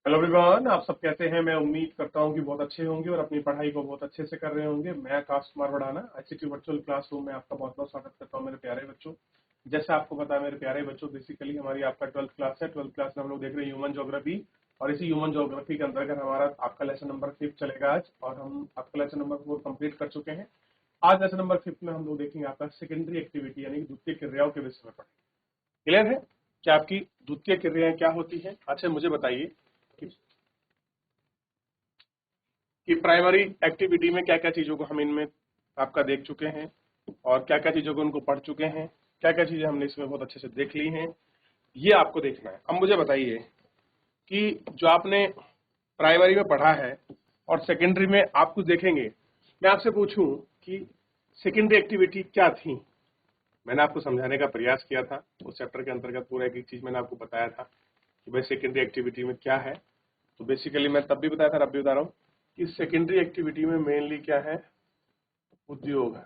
Hello everyone, आप सब कैसे हैं। मैं उम्मीद करता हूं कि बहुत अच्छे होंगे और अपनी पढ़ाई को बहुत अच्छे से कर रहे होंगे। मैं Akash Kumar वड़ाना ICT virtual classroom में आपका बहुत बहुत स्वागत करता हूं मेरे प्यारे बच्चों। जैसे आपको पता है मेरे प्यारे बच्चों, बेसिकली हमारी आपका 12th क्लास है। 12th क्लास में हम लोग देख रहे हैं ह्यूमन ज्योग्राफी, और इसी ह्यूमन ज्योग्राफी के अंतर्गत हमारा आपका लेसन नंबर 5 चलेगा आज, और हम आपका लेसन नंबर 4 कंप्लीट कर चुके हैं। आज लेसन नंबर 5 में हम लोग देखेंगे आपका सेकेंडरी एक्टिविटी यानी द्वितीय क्रियाओं के विषय में पढ़ेंगे। क्लियर है कि आपकी द्वितीय क्रियाएं क्या होती है? अच्छा मुझे बताइए कि प्राइमरी एक्टिविटी में क्या क्या चीजों को हम इनमें आपका देख चुके हैं, और क्या क्या चीजों को उनको पढ़ चुके हैं, क्या क्या चीजें हमने इसमें बहुत अच्छे से देख ली हैं, ये आपको देखना है। अब मुझे बताइए कि जो आपने प्राइमरी में पढ़ा है और सेकेंडरी में आप कुछ देखेंगे। मैं आपसे पूछूं कि सेकेंडरी एक्टिविटी क्या थी। मैंने आपको समझाने का प्रयास किया था उस चैप्टर के अंतर्गत, पूरा एक एक चीज मैंने आपको बताया था कि भाई सेकेंडरी एक्टिविटी में क्या है। तो बेसिकली मैं तब भी बताया था, अब भी बता रहा हूँ कि सेकेंडरी एक्टिविटी में मेनली क्या है, उद्योग है।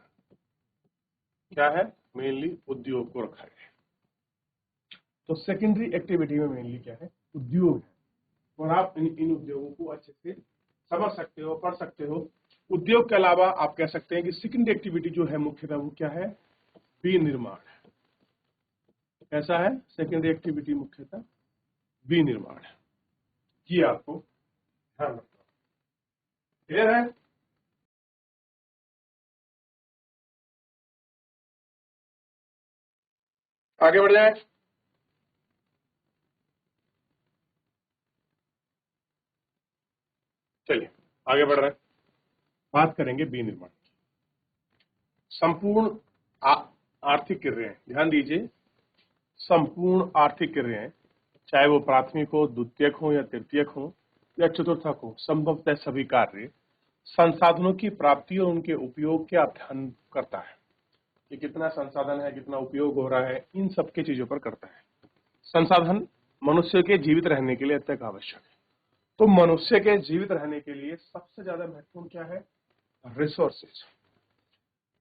क्या है? मेनली उद्योग को रखा गया है। तो सेकेंडरी एक्टिविटी में मेनली क्या है, उद्योग है, और आप इन उद्योगों को अच्छे से समझ सकते हो, पढ़ सकते हो। उद्योग के अलावा आप कह सकते हैं कि सेकेंडरी एक्टिविटी जो है मुख्यतः वो क्या है, विनिर्माण है। कैसा है सेकेंडरी एक्टिविटी? मुख्यतः विनिर्माण है। ये आपको ध्यान रखना। क्लियर है? आगे बढ़ जाए। चलिए आगे बढ़ रहे हैं, बात करेंगे विनिर्माण की। संपूर्ण आर्थिक क्रियाएं, ध्यान दीजिए, संपूर्ण आर्थिक क्रियाएं, चाहे वो प्राथमिक हो, द्वितीयक हो या तृतीयक हो या चतुर्थक हो, संभवतः सभी कार्य संसाधनों की प्राप्ति और उनके उपयोग के अध्ययन करता है कि कितना संसाधन है, कितना उपयोग हो रहा है, इन सब की चीजों पर करता है। संसाधन मनुष्य के जीवित रहने के लिए अत्यंत आवश्यक है। तो मनुष्य के जीवित रहने के लिए सबसे ज्यादा महत्वपूर्ण क्या है? रिसोर्सेज।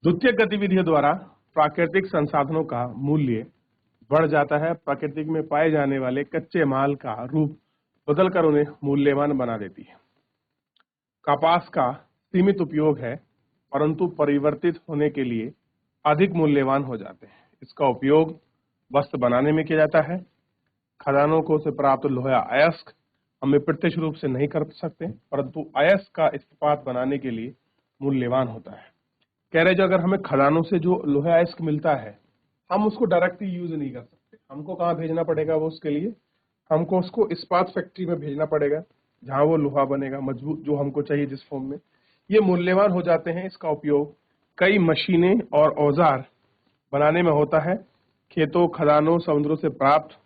द्वितीय गतिविधियों द्वारा प्राकृतिक संसाधनों का मूल्य बढ़ जाता है। प्राकृतिक में पाए जाने वाले कच्चे माल का रूप बदलकर उन्हें मूल्यवान बना देती है। कपास का सीमित उपयोग है, परंतु परिवर्तित होने के लिए अधिक मूल्यवान हो जाते हैं। इसका उपयोग वस्त्र बनाने में किया जाता है। खदानों को से प्राप्त लोहा अयस्क हम प्रत्यक्ष रूप से नहीं कर सकते, परंतु अयस्क का इस्पात बनाने के लिए मूल्यवान होता है। कह रहे जो अगर हमें खदानों से जो लोहा अयस्क मिलता है, हम उसको डायरेक्टली यूज नहीं कर सकते। हमको कहाँ भेजना पड़ेगा? वो उसके लिए हमको उसको इस्पात फैक्ट्री में भेजना पड़ेगा, जहां वो लोहा बनेगा मजबूत, जो हमको चाहिए जिस फॉर्म में। ये मूल्यवान हो जाते हैं। इसका उपयोग कई मशीनें और औजार बनाने में होता है। खेतों, खदानों, समुद्रों से प्राप्त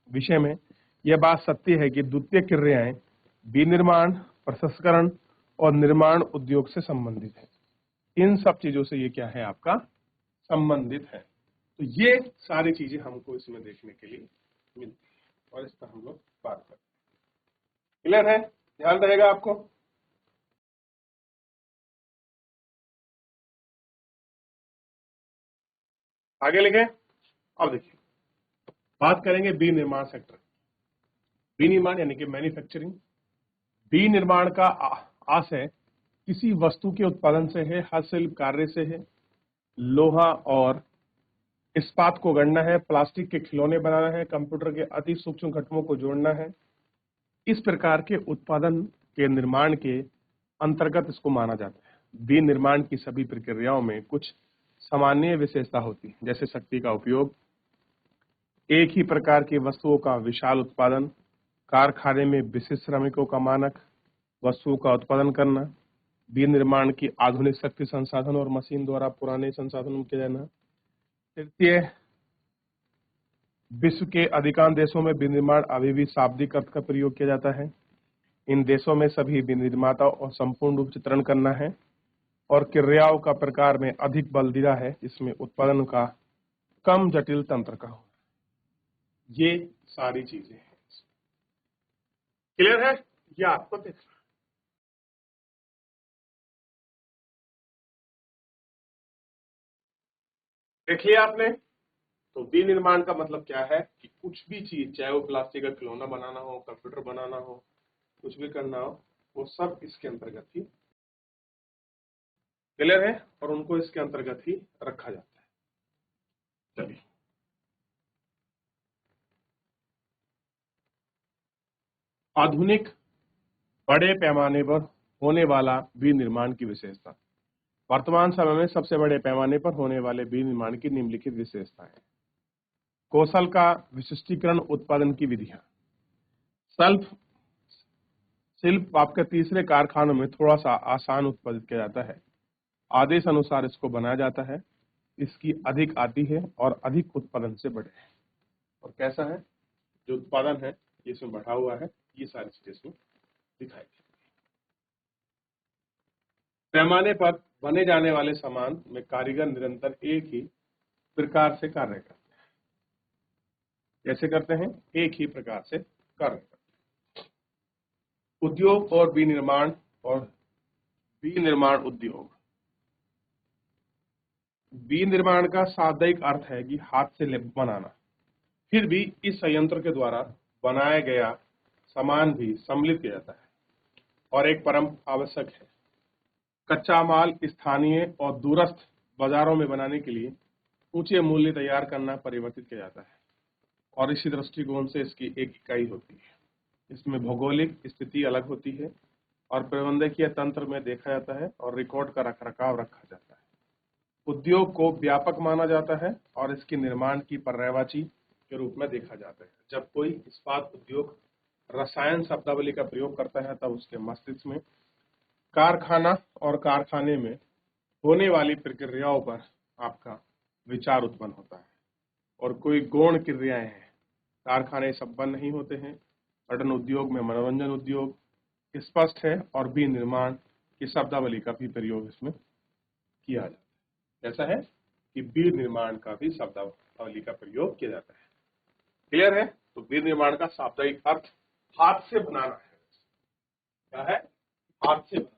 विषय में यह बात सत्य है कि द्वितीय क्रियाएं विनिर्माण, प्रसंस्करण और निर्माण उद्योग से संबंधित है। इन सब चीजों से ये क्या है, आपका संबंधित है। तो ये सारी चीजें हमको इसमें देखने के लिए मिलती है, और इस पर हम लोग बात करते हैं। क्लियर है? ध्यान रहेगा आपको। आगे लिखे। अब देखिए, बात करेंगे विनिर्माण सेक्टर। विनिर्माण यानी कि मैन्युफैक्चरिंग। विनिर्माण का आशय किसी वस्तु के उत्पादन से है, हस्तशिल्प कार्य से है। लोहा और इस्पात को गढ़ना है, प्लास्टिक के खिलौने बनाना है, कंप्यूटर के अति सूक्ष्म घटकों को जोड़ना है। इस प्रकार के उत्पादन के निर्माण के अंतर्गत इसको माना जाता है। विनिर्माण की सभी प्रक्रियाओं में कुछ सामान्य विशेषता होती है, जैसे शक्ति का उपयोग, एक ही प्रकार की वस्तुओं का विशाल उत्पादन, कारखाने में विशिष्ट श्रमिकों का मानक, वस्तुओं का उत्पादन करना, विनिर्माण की आधुनिक शक्ति संसाधन और मशीन द्वारा पुराने संसाधनों में किया जाना। तृतीय, विश्व के अधिकांश देशों में विनिर्माण अभी भी शाब्दिक अर्थ का प्रयोग किया जाता है। इन देशों में सभी विनिर्माताओं और संपूर्ण रूप चित्रण करना है, और क्रियाओं का प्रकार में अधिक बल दिया है, जिसमें उत्पादन का कम जटिल तंत्र का हो। ये सारी चीजें हैं। क्लियर है? ये आपको देखना। देख लिया आपने? तो विनिर्माण का मतलब क्या है कि कुछ भी चीज, चाहे वो प्लास्टिक का खिलौना बनाना हो, कंप्यूटर बनाना हो, कुछ भी करना हो वो सब इसके अंतर्गत ही, क्लियर है, और उनको इसके अंतर्गत ही रखा जाता है। चलिए आधुनिक बड़े पैमाने पर होने वाला विनिर्माण की विशेषता। वर्तमान समय में सबसे बड़े पैमाने पर होने वाले विनिर्माण की निम्नलिखित विशेषताएं। कौशल का विशिष्टीकरण, उत्पादन की विधियां। शिल्प आपके तीसरे कारखानों में थोड़ा सा आसान उत्पादित किया जाता है, आदेश अनुसार इसको बनाया जाता है, इसकी अधिक आती है और अधिक उत्पादन से बढ़े है। और कैसा है जो उत्पादन है इसमें बढ़ा हुआ है, ये सारी चीजें इसमें दिखाई दी। पैमाने पर बने जाने वाले सामान में कारीगर निरंतर एक ही प्रकार से कार्य करते हैं। कैसे करते हैं? एक ही प्रकार से कार्य करते हैं। उद्योग और विनिर्माण उद्योग। विनिर्माण का शाब्दिक अर्थ है कि हाथ से बनाना, फिर भी इस संयंत्र के द्वारा बनाया गया सामान भी सम्मिलित किया जाता है और एक परम आवश्यक है। कच्चा माल स्थानीय और दूरस्थ बाजारों में बनाने के लिए ऊंचे मूल्य तैयार करना परिवर्तित किया जाता है और इसी दृष्टिकोण से इसकी एक इकाई होती है। इसमें भौगोलिक स्थिति अलग होती है और प्रबंधकीय तंत्र में देखा जाता है और रिकॉर्ड का रखरखाव रखा जाता है। उद्योग को व्यापक माना जाता है और इसके निर्माण की पर्यायवाची के रूप में देखा जाता है। जब कोई इस्पात उद्योग रसायन शब्दावली का प्रयोग करता है तब उसके मस्तिष्क में कारखाना और कारखाने में होने वाली प्रक्रियाओं पर आपका विचार उत्पन्न होता है और कोई गौण क्रियाएं हैं। कारखाने संपन्न नहीं होते हैं। पर्यटन उद्योग में मनोरंजन उद्योग स्पष्ट है और विनिर्माण की शब्दावली का भी प्रयोग इसमें किया जाता है। ऐसा है कि विनिर्माण का भी शब्दावली का प्रयोग किया जाता है। क्लियर है? तो विनिर्माण का शाब्दिक अर्थ हाथ से बनाना है। क्या है? हाथ से बनाना।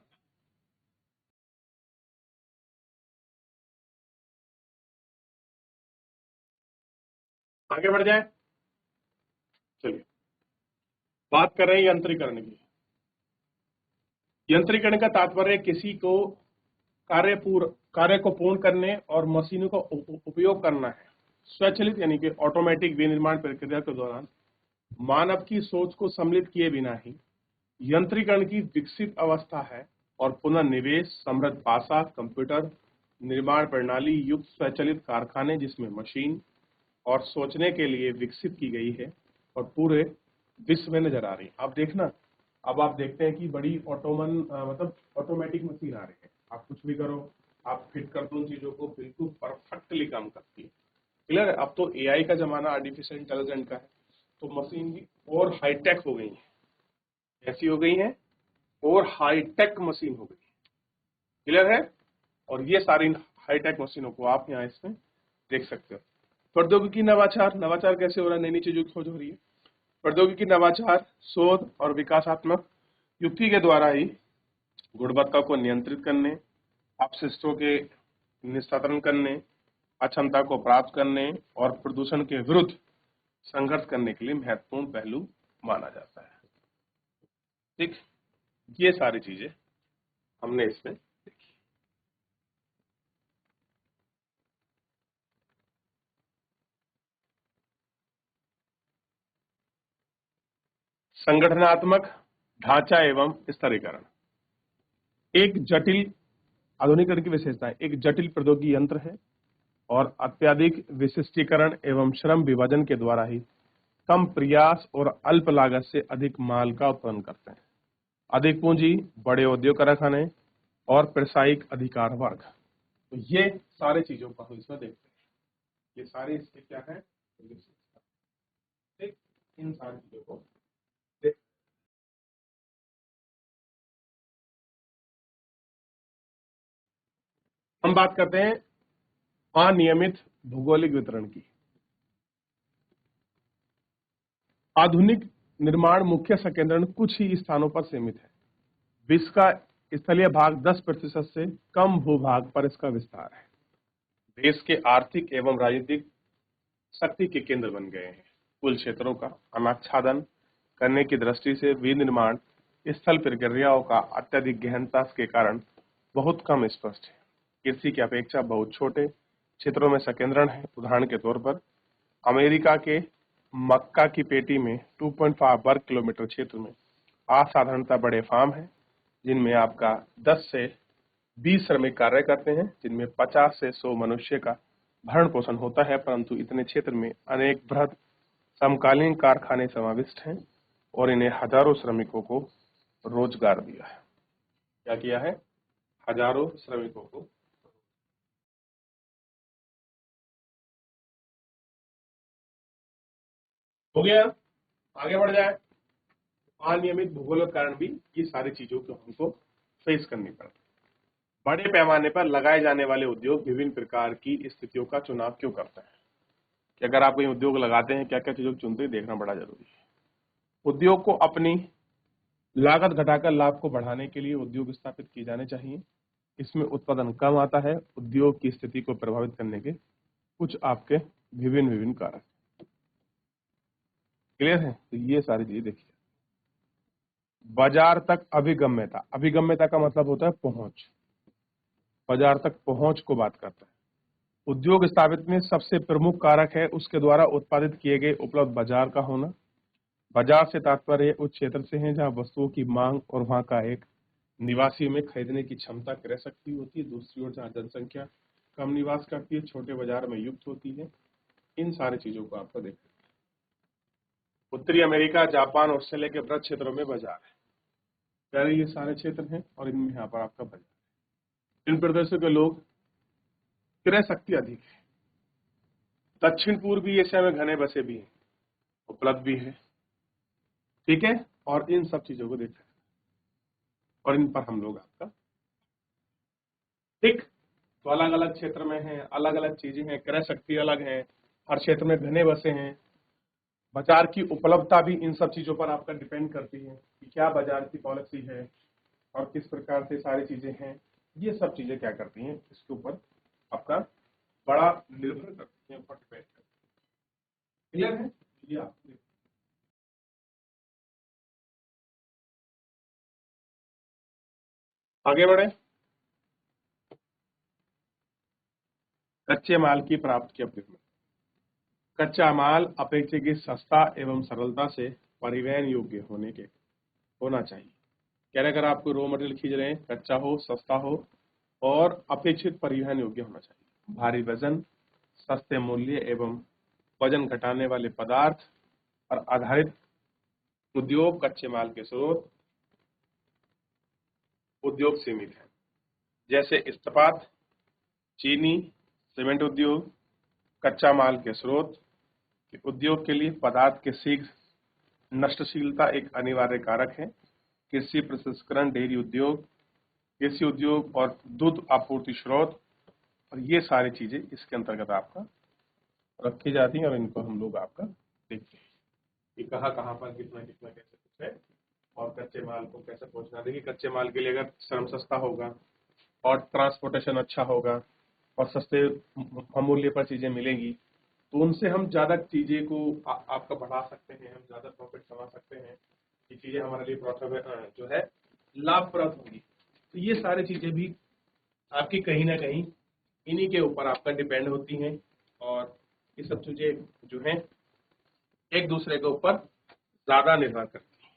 आगे बढ़ जाए। चलिए बात कर रहे हैं यंत्रीकरण की। यंत्रीकरण का तात्पर्य किसी को कार्य को पूर्ण करने और मशीनों का उपयोग करना है। स्वचालित यानी कि ऑटोमेटिक विनिर्माण प्रक्रिया के दौरान मानव की सोच को सम्मिलित किए बिना ही यंत्रीकरण की विकसित अवस्था है और पुनर्निवेश समृद्ध पासा कंप्यूटर निर्माण प्रणाली युक्त स्वचालित कारखाने जिसमें मशीन और सोचने के लिए विकसित की गई है और पूरे विश्व में नजर आ रही है। अब देखना, अब आप देखते हैं कि बड़ी मतलब ऑटोमेटिक मशीन आ रही है। आप कुछ भी करो, आप फिट कर दो उन चीजों को, बिल्कुल परफेक्टली काम करती है। क्लियर है? अब तो एआई का जमाना, आर्टिफिशियल इंटेलिजेंस का है, तो मशीन भी और हाईटेक हो गई है। कैसी हो गई है? और हाईटेक मशीन हो गई है। क्लियर है? और ये सारी हाईटेक मशीनों को आप यहाँ इसमें देख सकते हो। प्रौद्योगिकी नवाचार। नवाचार कैसे हो रहा है? नई नई चीजों की खोज हो रही है। प्रौद्योगिकी नवाचार शोध और विकासात्मक युक्ति के द्वारा ही गुणवत्ता को नियंत्रित करने, अपशिष्टों के निस्तारण करने, अक्षमता को प्राप्त करने और प्रदूषण के विरुद्ध संघर्ष करने के लिए महत्वपूर्ण पहलू माना जाता है। ठीक, ये सारी चीजें हमने इसमें देखी। संगठनात्मक ढांचा एवं स्तरीकरण। एक जटिल आधुनिकरण की विशेषता है। एक जटिल प्रौद्योगिकी यंत्र है और अत्यधिक विशिष्टीकरण एवं श्रम विभाजन के द्वारा ही कम प्रयास और अल्प लागत से अधिक माल का उत्पादन करते हैं। अधिक पूंजी, बड़े उद्योग कारखाने और व्यावसायिक अधिकार वर्ग। तो ये सारे चीजों को हम इसमें देखते हैं। ये सारे इसके क्या है? ठीक, इन सारी चीजों को देख। हम बात करते हैं अनियमित भौगोलिक वितरण की। आधुनिक निर्माण मुख्य संकेंद्रण कुछ ही स्थानों पर सीमित है। विश्व का स्थलीय भाग 10% से कम भूभाग पर इसका विस्तार है। देश के आर्थिक एवं राजनीतिक शक्ति के केंद्र बन गए हैं। कुल क्षेत्रों का अनाच्छादन करने की दृष्टि से विनिर्माण स्थल प्रक्रियाओं का अत्यधिक गहनता के कारण बहुत कम स्पष्ट है। कृषि की अपेक्षा बहुत छोटे क्षेत्रों में संकेंद्रण है। उदाहरण के तौर पर अमेरिका के मक्का की पेटी में 2.5 वर्ग किलोमीटर क्षेत्र में असाधारणतः बड़े फार्म हैं, जिनमें आपका 10 से 20 श्रमिक कार्य करते हैं, जिनमें 50 से 100 मनुष्य का भरण पोषण होता है। परंतु इतने क्षेत्र में अनेक बृहद समकालीन कारखाने समाविष्ट हैं और इन्हें हजारों श्रमिकों को रोजगार दिया है। क्या किया है? हजारों श्रमिकों को। हो गया, आगे बढ़ जाए। अनियमित भूगोल के कारण भी ये सारी चीजों को हमको फेस करनी पड़ती है। बड़े पैमाने पर लगाए जाने वाले उद्योग विभिन्न प्रकार की स्थितियों का चुनाव क्यों करते हैं? कि अगर आप कोई उद्योग लगाते हैं, क्या क्या चीजों को चुनते हैं, देखना बड़ा जरूरी है। उद्योग को अपनी लागत घटाकर लाभ को बढ़ाने के लिए उद्योग स्थापित किए जाने चाहिए। इसमें उत्पादन कम आता है। उद्योग की स्थिति को प्रभावित करने के कुछ आपके विभिन्न विभिन्न कारक। क्लियर है? तो ये सारी चीजें देखिए। बाजार तक अभिगम्यता। अभिगम्यता का मतलब होता है पहुंच। बाजार तक पहुंच को बात करता है। उद्योग स्थापित में सबसे प्रमुख कारक है उसके द्वारा उत्पादित किए गए उपलब्ध बाजार का होना। बाजार से तात्पर्य उस क्षेत्र से है जहां वस्तुओं की मांग और वहां का एक निवासियों में खरीदने की क्षमता क्रय शक्ति होती है। दूसरी ओर जहां जनसंख्या कम निवास करती है, छोटे बाजार में युक्त होती है। इन सारी चीजों को आपको देखना। उत्तरी अमेरिका, जापान, ऑस्ट्रेलिया के वृहद क्षेत्रों में बाजार है। पहले ये सारे क्षेत्र हैं और इनमें यहाँ पर आपका बाजार है। इन प्रदेशों के लोग क्रय शक्ति अधिक है। दक्षिण पूर्वी एशिया में घने बसे भी हैं, उपलब्ध भी है। ठीक है, और इन सब चीजों को देखा और इन पर हम लोग आपका ठीक। तो अलग अलग क्षेत्र में है, अलग अलग चीजें हैं, क्रय शक्ति अलग है, हर क्षेत्र में घने बसे हैं। बाजार की उपलब्धता भी इन सब चीजों पर आपका डिपेंड करती है कि क्या बाजार की पॉलिसी है और किस प्रकार से सारी चीजें हैं। ये सब चीजें क्या करती हैं, इसके ऊपर आपका बड़ा निर्भर करती है, ऊपर डिपेंड करती है। क्लियर है? ये आप आगे बढ़े। कच्चे माल की प्राप्ति की अवधि। कच्चा माल अपेक्षाकृत सस्ता एवं सरलता से परिवहन योग्य होना चाहिए। क्या अगर आप कोई रॉ मटेरियल खींच रहे हैं, कच्चा हो, सस्ता हो और अपेक्षित परिवहन योग्य होना चाहिए। भारी वजन, सस्ते मूल्य एवं वजन घटाने वाले पदार्थ पर आधारित उद्योग कच्चे माल के स्रोत उद्योग सीमित है, जैसे इस्पात, चीनी, सीमेंट उद्योग। कच्चा माल के स्रोत के उद्योग के लिए पदार्थ के शीघ्र नष्टशीलता एक अनिवार्य कारक है। कृषि प्रसंस्करण, डेयरी उद्योग, कृषि उद्योग और दूध आपूर्ति स्रोत, और ये सारी चीजें इसके अंतर्गत आपका रखी जाती हैं और इनको हम लोग आपका देखते हैं कि कहाँ कहाँ पर कितना कितना कैसे कुछ है और कच्चे माल को कैसे पहुंचना। देखिए, कच्चे माल के लिए अगर श्रम सस्ता होगा और ट्रांसपोर्टेशन अच्छा होगा और सस्ते मूल्य पर चीजें मिलेंगी, तो उनसे हम ज्यादा चीजें को आपका बढ़ा सकते हैं, हम ज्यादा प्रॉफिट कमा सकते हैं। ये चीजें हमारे लिए प्रॉफिट जो है लाभप्रद होंगी। तो ये सारी चीजें भी आपकी कहीं ना कहीं इन्हीं के ऊपर आपका डिपेंड होती हैं और ये सब चीजें जो हैं एक दूसरे के ऊपर ज्यादा निर्भर करती हैं।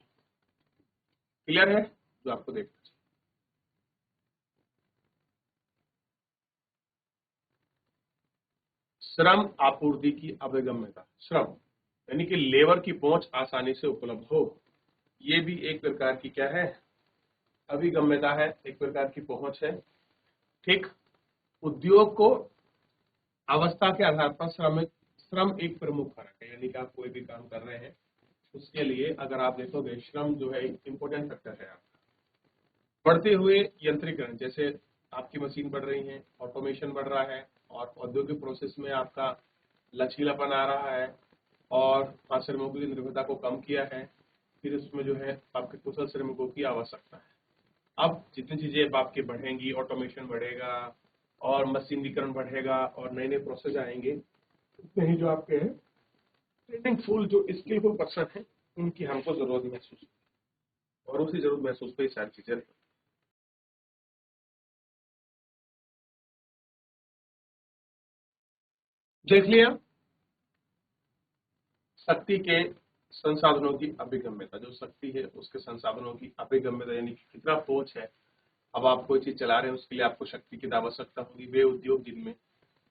क्लियर है? जो आपको देखना चाहिए। श्रम आपूर्ति की अभिगम्यता। श्रम यानी कि लेबर की पहुंच आसानी से उपलब्ध हो, ये भी एक प्रकार की क्या है? अभिगम्यता है, एक प्रकार की पहुंच है। ठीक। उद्योग को अवस्था के आधार पर श्रम एक प्रमुख कारक है, यानी कि आप कोई भी काम कर रहे हैं उसके लिए अगर आप देखोगे, श्रम जो है इंपॉर्टेंट फैक्टर है आपका। बढ़ते हुए यंत्रीकरण, जैसे आपकी मशीन बढ़ रही है, ऑटोमेशन बढ़ रहा है और औद्योगिक प्रोसेस में आपका लचीलापन आ रहा है और श्रमिकों की निर्भरता को कम किया है। फिर उसमें जो है आपके कुशल श्रमिकों की आवश्यकता है। अब जितनी चीजें आपकी बढ़ेंगी, ऑटोमेशन बढ़ेगा और मशीनीकरण बढ़ेगा और नए नए प्रोसेस आएंगे, उतने ही जो आपके ट्रेनिंग फुल जो स्किलफुल पर्सन है उनकी हमको जरूरत महसूस होगी। और उसी जरूर महसूस पे सारी चीजें। देख लिया शक्ति के संसाधनों की अभिगम्यता, जो शक्ति है उसके संसाधनों की अभिगम्यता यानी कितना पहुंच है। अब आप कोई चीज चला रहे हैं उसके लिए आपको शक्ति की आवश्यकता होगी। वे उद्योग जिनमें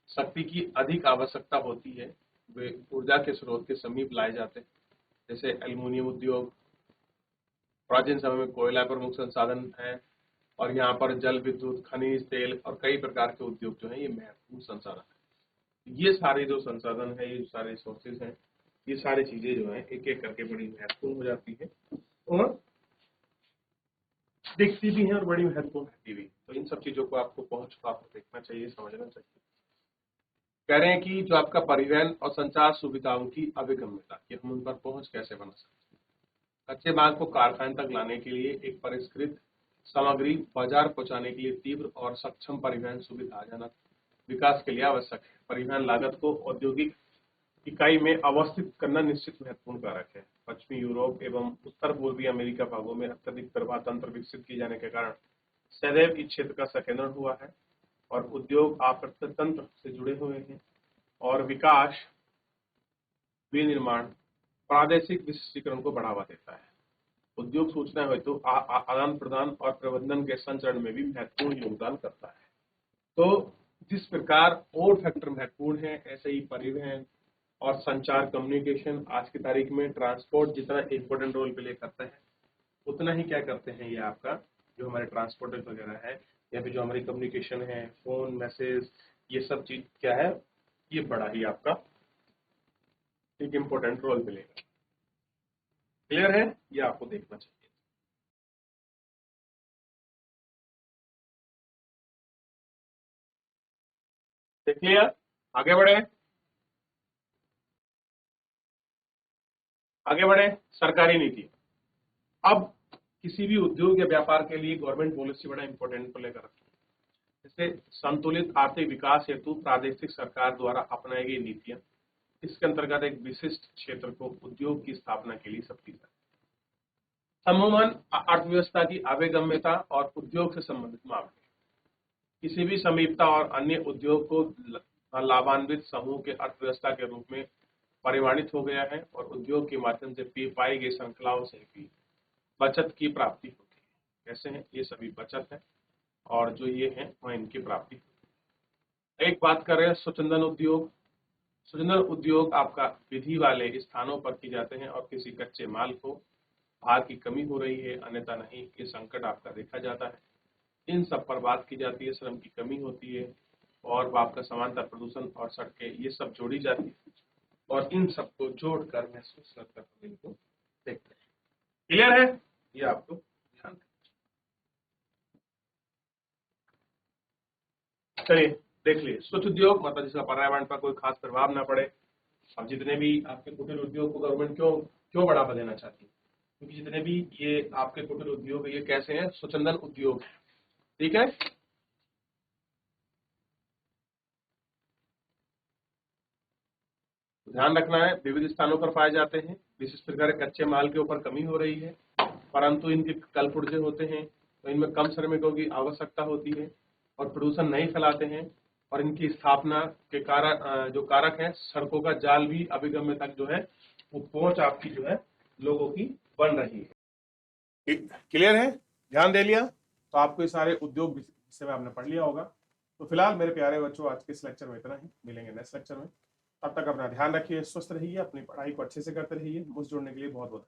शक्ति की अधिक आवश्यकता होती है वे ऊर्जा के स्रोत के समीप लाए जाते हैं, जैसे एल्युमिनियम उद्योग। प्राचीन समय में कोयला प्रमुख संसाधन है और यहाँ पर जल विद्युत खनिज तेल और कई प्रकार के उद्योग जो है ये महत्वपूर्ण संसाधन है। ये सारे जो संसाधन है, ये सारे सोर्सेज हैं, ये सारी चीजें जो है एक एक करके बड़ी महत्वपूर्ण हो जाती है और दिखती भी है और बड़ी महत्वपूर्ण रहती भी। तो इन सब चीजों को आपको पहुंच को आपको देखना चाहिए, समझना चाहिए। कह रहे हैं कि जो आपका परिवहन और संचार सुविधाओं की अभिगम्यता, कि हम उन पर पहुंच कैसे बना सकते हैं। कच्चे माल को कारखाने तक लाने के लिए एक परिष्कृत सामग्री बाजार पहुंचाने के लिए तीव्र और सक्षम परिवहन सुविधाजनक विकास के लिए आवश्यक है। परिवहन लागत को औद्योगिक इकाई में अवस्थित करना निश्चित महत्वपूर्ण कारक है। पश्चिमी यूरोप एवं उत्तर पूर्वी अमेरिका भागों में अत्यधिक प्रवाह तंत्र विकसित किए जाने के कारण सदैव इस क्षेत्र का संकेंद्रण हुआ है और उद्योग आपूर्ति तंत्र से जुड़े हुए हैं और विकास विनिर्माण प्रादेशिक विशिष्टीकरण को बढ़ावा देता है। उद्योग सूचना हेतु आदान प्रदान और प्रबंधन के संचरण में भी महत्वपूर्ण योगदान करता है। तो जिस प्रकार और फैक्टर महत्वपूर्ण है, ऐसे ही परिवहन और संचार कम्युनिकेशन आज की तारीख में ट्रांसपोर्ट जितना इम्पोर्टेंट रोल प्ले करता है, उतना ही क्या करते हैं ये आपका जो हमारे ट्रांसपोर्टर वगैरह है या फिर जो हमारी कम्युनिकेशन है, फोन मैसेज, ये सब चीज क्या है, ये बड़ा ही आपका एक इम्पोर्टेंट रोल प्ले करेगा। क्लियर है, ये आपको देखना चाहिए। देख लिया, आगे बढ़े। आगे बढ़े, सरकारी नीति। अब किसी भी उद्योग या व्यापार के लिए गवर्नमेंट पॉलिसी बड़ा इंपॉर्टेंट प्ले करती है। जैसे संतुलित आर्थिक विकास हेतु प्रादेशिक सरकार द्वारा अपनाई गई नीतियां, इसके अंतर्गत एक विशिष्ट क्षेत्र को उद्योग की स्थापना के लिए सबकी समूहन अर्थव्यवस्था की अभिगम्यता और उद्योग से संबंधित मामले, किसी भी समीपता और अन्य उद्योग को लाभान्वित समूह के अर्थव्यवस्था के रूप में परिमाणित हो गया है और उद्योग के माध्यम से पाई गई श्रृंखलाओं से भी बचत की प्राप्ति होती है। कैसे है, ये सभी बचत है और जो ये है वह इनकी प्राप्ति होती है। एक बात कर रहे हैं स्वचंदन उद्योग। स्वचंदन उद्योग आपका विधि वाले स्थानों पर की जाते हैं और किसी कच्चे माल को भार की कमी हो रही है, अन्यथा नहीं, ये संकट आपका देखा जाता है। इन सब पर बात की जाती है, श्रम की कमी होती है और आपका समांतर प्रदूषण और सड़कें, ये सब जोड़ी जाती है और इन सबको जोड़कर महसूस कर इनको देखते हैं। क्लियर है, ये आपको ध्यान रखना। चलिए देख लिए, स्वच्छ उद्योग मतलब जिसका पर्यावरण पर कोई खास प्रभाव ना पड़े। अब जितने भी आपके कुटीर उद्योग को गवर्नमेंट क्यों क्यों बढ़ावा देना चाहती है, क्योंकि जितने भी ये आपके कुटीर उद्योग है ये कैसे हैं, स्वच्छंदन उद्योग है। ठीक है, ध्यान रखना है, विविध स्थानों पर पाए जाते हैं। विशेष प्रकार कच्चे माल के ऊपर कमी हो रही है, परंतु इनके कल पुर्जे होते हैं तो इनमें कम श्रमिकों की आवश्यकता होती है और प्रदूषण नहीं फैलाते हैं और इनकी स्थापना के कारक जो कारक है, सड़कों का जाल भी अभिगम्य तक जो है वो पहुंच आपकी जो है लोगों की बन रही है। क्लियर है, ध्यान दे लिया। तो आपको ये सारे उद्योग विषय में आपने पढ़ लिया होगा। तो फिलहाल मेरे प्यारे बच्चों आज के इस लेक्चर में इतना ही, मिलेंगे नेक्स्ट लेक्चर में। तब तक अपना ध्यान रखिए, स्वस्थ रहिए, अपनी पढ़ाई को अच्छे से करते रहिए। मुझसे जुड़ने के लिए बहुत बहुत